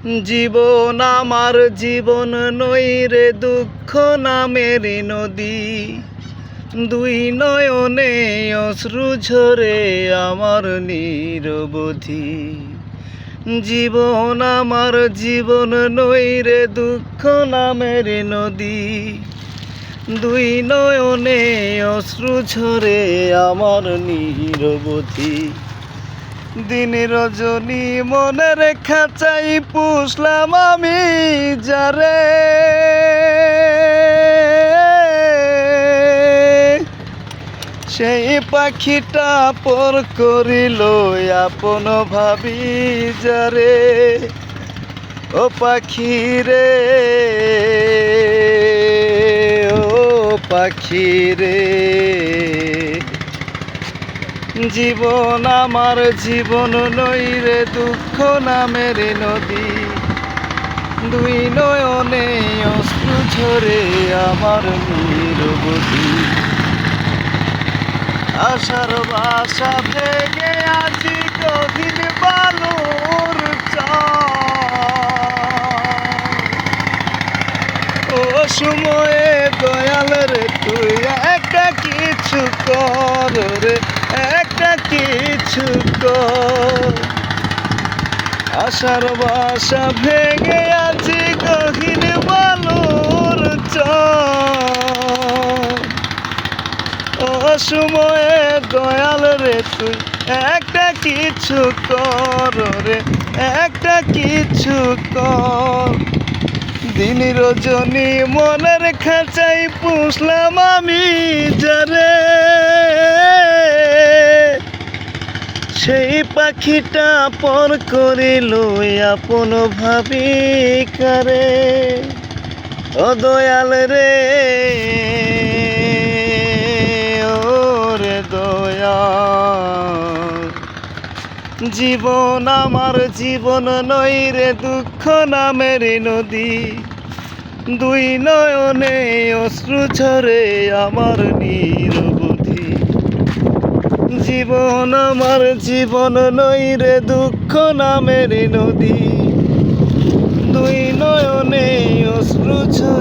জীবন আমার জীবন নইরে দুঃখ নামের নদী, দুই নয়নে অশ্রু ঝরে আমার নিরবধি। জীবন আমার জীবন নইরে দুঃখ নামের নদী, দুই নয়নে অশ্রু ঝরে আমার নিরবধি। দিন রজনী মনের খাঁচাই পুষলাম আমি যারে, সেই পাখিটা পর করিল আপন ভাবি যারে। ও পাখি রে, ও পাখি রে, জীবন আমার জীবন নইরে দুঃখ নামের নদী, দুই নয়নে অশ্রু ঝরে আমার নিরবধি। আশার বাসা ভেঙে আজি গভীর বালুর ও সময়ে দয়াল রে তুই একটা কিছু কর রে, একটা কিছু কর। আশার বাসা ভেঙে আজি গহীন বালুর অসময়ে দয়াল রে তুই একটা কিছু কর রে, একটা কিছু কর। দিন রজনী মনের খাঁচাই পুষলাম আমি যারে, সেই পাখিটা পর করিল আপন ভাবি কারে। ও দয়াল রে, ও রে দয়াল, জীবন আমার জীবন নইরে দুঃখ নামের নদী, দুই নয়নে অশ্রু ঝরে আমার নিরবধি। জীবন আমার জীবন নইরে দুঃখ নামের নদী, দুই নয়নে অশ্রু ঝরে